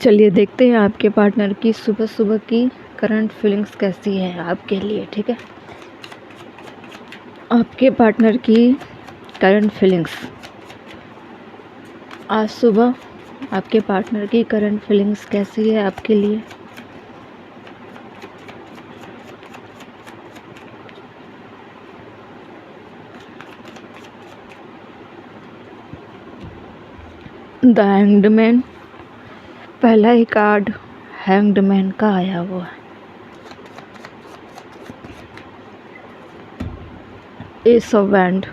चलिए देखते हैं आपके पार्टनर की सुबह सुबह की करंट फीलिंग्स कैसी है आपके लिए। ठीक है, आपके पार्टनर की करंट फीलिंग्स आज सुबह, आपके पार्टनर की करंट फीलिंग्स कैसी है आपके लिए। द हैंग्ड मैन, पहला ही कार्ड हैंग्ड मैन का आया हुआ है। S of wand,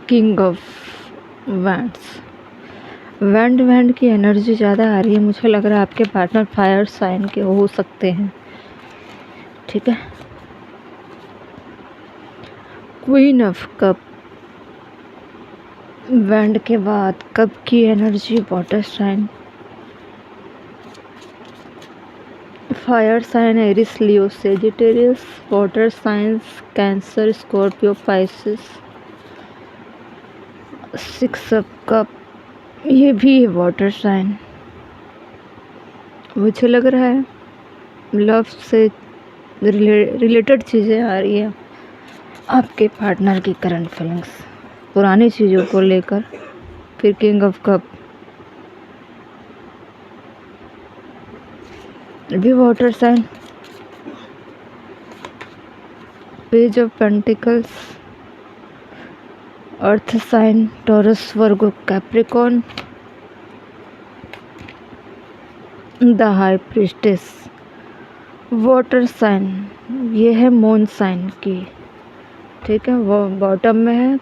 king of wands. Wand की एनर्जी ज़्यादा आ रही है, मुझे लग रहा है आपके पार्टनर फायर साइन के हो सकते हैं। ठीक है, क्वीन ऑफ कप, वैंड के बाद कप की energy water sign, fire sign Aries Leo Sagittarius, water signs Cancer Scorpio Pisces. Six of cup, ये भी है वाटर साइन। मुझे लग रहा है लव से रिलेटेड चीज़ें आ रही है आपके पार्टनर की करंट फीलिंग्स, पुरानी चीज़ों को लेकर। फिर किंग ऑफ कप भी water sign, page of pentacles earth sign Taurus Virgo Capricorn, the high priestess water sign, ये है मून साइन की। ठीक है, वो बॉटम में है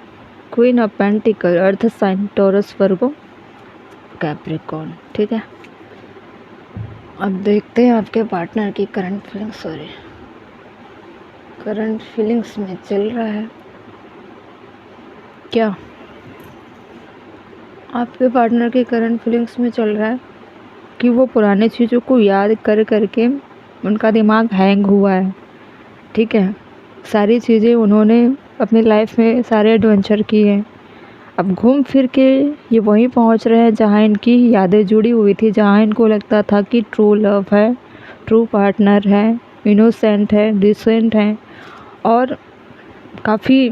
queen of pentacle earth sign Taurus Virgo Capricorn. ठीक है, अब देखते हैं आपके पार्टनर की करंट फीलिंग्स। करंट फीलिंग्स में चल रहा है क्या आपके पार्टनर की करंट फीलिंग्स में चल रहा है कि वो पुराने चीज़ों को याद कर करके उनका दिमाग हैंग हुआ है। ठीक है, सारी चीज़ें उन्होंने अपनी लाइफ में सारे एडवेंचर किए हैं, अब घूम फिर के ये वहीं पहुंच रहे हैं जहां इनकी यादें जुड़ी हुई थी, जहां इनको लगता था कि ट्रू लव है, ट्रू पार्टनर है, इनोसेंट है, डिसेंट है और काफ़ी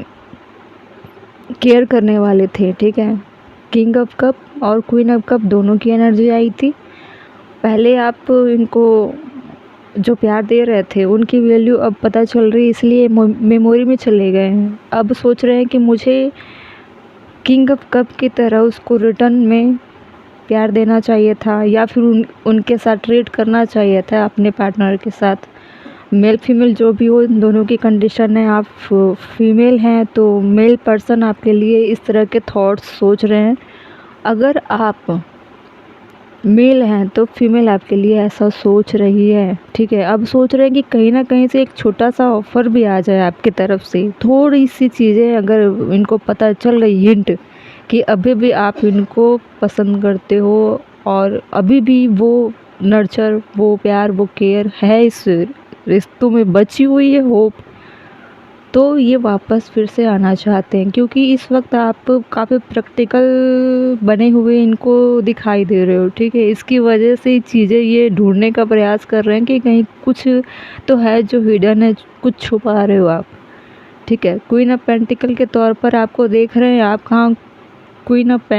केयर करने वाले थे। ठीक है, किंग ऑफ कप और क्वीन ऑफ कप दोनों की एनर्जी आई थी। पहले आप इनको जो प्यार दे रहे थे उनकी वैल्यू अब पता चल रही है, इसलिए मेमोरी में चले गए हैं। अब सोच रहे हैं कि मुझे किंग ऑफ कप की तरह उसको रिटर्न में प्यार देना चाहिए था, या फिर उनके साथ ट्रीट करना चाहिए था अपने पार्टनर के साथ। मेल फीमेल जो भी हो, इन दोनों की कंडीशन है। आप फीमेल हैं तो मेल पर्सन आपके लिए इस तरह के थॉट्स सोच रहे हैं, अगर आप मेल हैं तो फीमेल आपके लिए ऐसा सोच रही है। ठीक है, अब सोच रहे हैं कि कहीं ना कहीं से एक छोटा सा ऑफ़र भी आ जाए आपकी तरफ से, थोड़ी सी चीज़ें अगर इनको पता चल गई, हिंट कि अभी भी आप इनको पसंद करते हो और अभी भी वो नर्चर, वो प्यार, वो केयर है इस रिश्तों में बची हुई है होप, तो ये वापस फिर से आना चाहते हैं। क्योंकि इस वक्त आप काफ़ी प्रैक्टिकल बने हुए इनको दिखाई दे रहे हो। ठीक है, इसकी वजह से चीज़ें ये ढूंढने का प्रयास कर रहे हैं कि कहीं कुछ तो है जो हिडन है, कुछ छुपा रहे हो आप। ठीक है, क्वीन ऑफ पेंटिकल के तौर पर आपको देख रहे हैं, आप कहाँ क्वीन ऑफ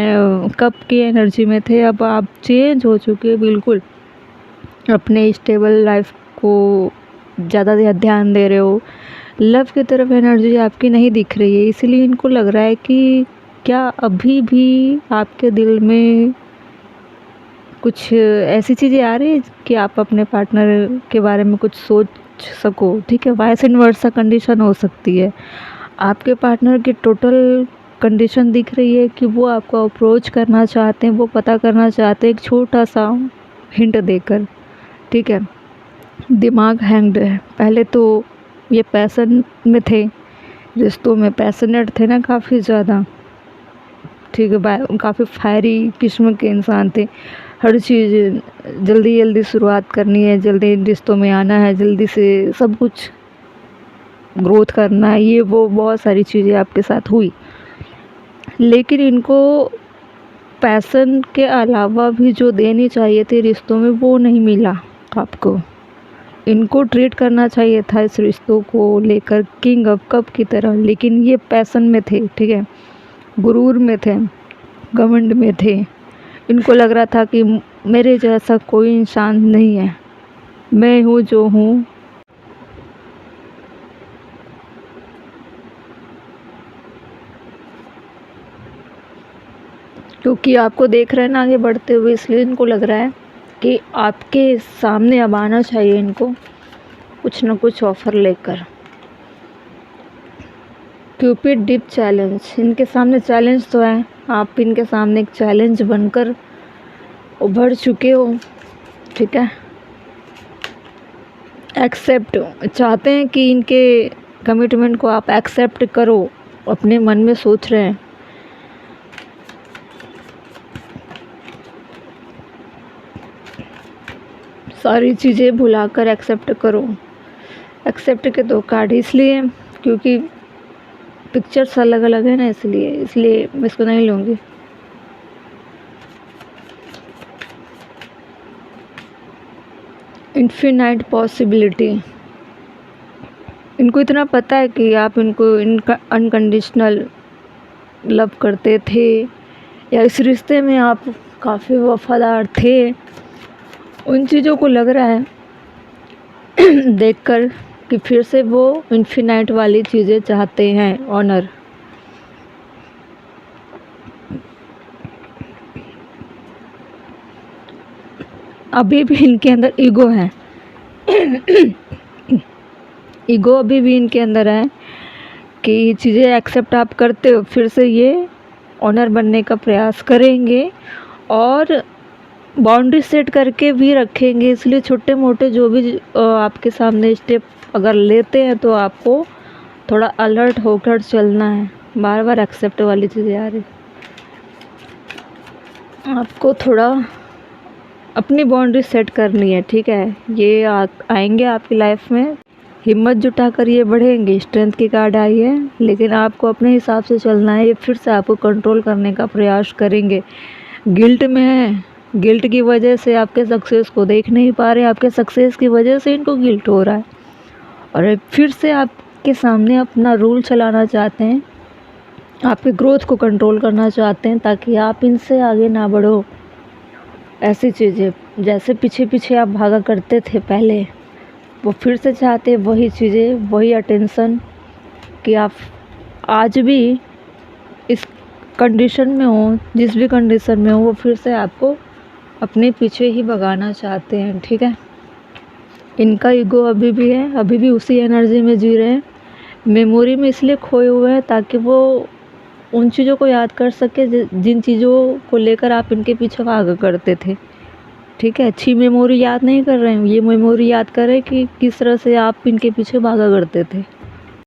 कप की एनर्जी में थे, अब आप चेंज हो चुके हैं बिल्कुल। अपने स्टेबल लाइफ को ज़्यादा ध्यान दे रहे हो, लव की तरफ एनर्जी आपकी नहीं दिख रही है, इसलिए इनको लग रहा है कि क्या अभी भी आपके दिल में कुछ ऐसी चीज़ें आ रही है कि आप अपने पार्टनर के बारे में कुछ सोच सको। ठीक है, वाइस एंड वर्सा कंडीशन हो सकती है। आपके पार्टनर की टोटल कंडीशन दिख रही है कि वो आपको अप्रोच करना चाहते हैं, वो पता करना चाहते हैं एक छोटा सा हिंट देकर। ठीक है, दिमाग हैंग्ड है। पहले तो ये पैसन में थे, रिश्तों में पैशनेट थे ना काफ़ी ज़्यादा। ठीक है, काफ़ी फायरी किस्म के इंसान थे, हर चीज़ जल्दी जल्दी शुरुआत करनी है, जल्दी रिश्तों में आना है, जल्दी से सब कुछ ग्रोथ करना है, ये वो बहुत सारी चीज़ें आपके साथ हुई। लेकिन इनको पैशन के अलावा भी जो देनी चाहिए थी रिश्तों में वो नहीं मिला आपको। इनको ट्रीट करना चाहिए था इस रिश्तों को लेकर किंग ऑफ कप की तरह, लेकिन ये पैशन में थे, ठीक है, गुरूर में थे, घमंड में थे। इनको लग रहा था कि मेरे जैसा कोई इंसान नहीं है, मैं हूँ जो हूँ। क्योंकि आपको देख रहे हैं ना आगे बढ़ते हुए, इसलिए इनको लग रहा है कि आपके सामने अब आना चाहिए इनको कुछ ना कुछ ऑफ़र लेकर। क्यूपिड डिप चैलेंज, इनके सामने चैलेंज तो है, आप इनके सामने एक चैलेंज बनकर उभर चुके हो, ठीक है। एक्सेप्ट चाहते हैं कि इनके कमिटमेंट को आप एक्सेप्ट करो, अपने मन में सोच रहे हैं। सारी चीज़ें भुलाकर एक्सेप्ट करो। एक्सेप्ट के दो कार्ड इसलिए क्योंकि पिक्चर्स अलग अलग है ना, इसलिए मैं इसको नहीं लूँगी। इन्फिनाइट पॉसिबिलिटी, इनको इतना पता है कि आप इनको इनका अनकंडीशनल लव करते थे या इस रिश्ते में आप काफ़ी वफादार थे। उन चीज़ों को लग रहा है देखकर कि फिर से वो इन्फिनाइट वाली चीज़ें चाहते हैं, ऑनर। अभी भी इनके अंदर ईगो है ईगो अभी भी इनके अंदर है कि चीज़ें एक्सेप्ट आप करते हो, फिर से ये ऑनर बनने का प्रयास करेंगे और बाउंड्री सेट करके भी रखेंगे। इसलिए छोटे मोटे जो भी आपके सामने स्टेप अगर लेते हैं तो आपको थोड़ा अलर्ट होकर चलना है। बार बार एक्सेप्ट वाली चीज़ें आ रही, आपको थोड़ा अपनी बाउंड्री सेट करनी है, ठीक है। ये आएंगे आपकी लाइफ में, हिम्मत जुटा कर ये बढ़ेंगे। स्ट्रेंथ की कार्ड आई है, लेकिन आपको अपने हिसाब से चलना है। ये फिर से आपको कंट्रोल करने का प्रयास करेंगे। गिल्ट में है, गिल्ट की वजह से आपके सक्सेस को देख नहीं पा रहे, आपके सक्सेस की वजह से इनको गिल्ट हो रहा है और फिर से आपके सामने अपना रूल चलाना चाहते हैं, आपके ग्रोथ को कंट्रोल करना चाहते हैं ताकि आप इनसे आगे ना बढ़ो। ऐसी चीज़ें जैसे पीछे पीछे आप भागा करते थे पहले, वो फिर से चाहते वही चीज़ें, वही अटेंशन कि आप आज भी इस कंडीशन में हो, जिस भी कंडीशन में हो, वो फिर से आपको अपने पीछे ही भगाना चाहते हैं, ठीक है। इनका ईगो अभी भी है, अभी भी उसी एनर्जी में जी रहे हैं, मेमोरी में इसलिए खोए हुए हैं ताकि वो उन चीज़ों को याद कर सके जिन चीज़ों को लेकर आप इनके पीछे भागा करते थे, ठीक है। अच्छी मेमोरी याद नहीं कर रहे हैं, ये मेमोरी याद कर रहे हैं कि किस तरह से आप इनके पीछे भागा करते थे।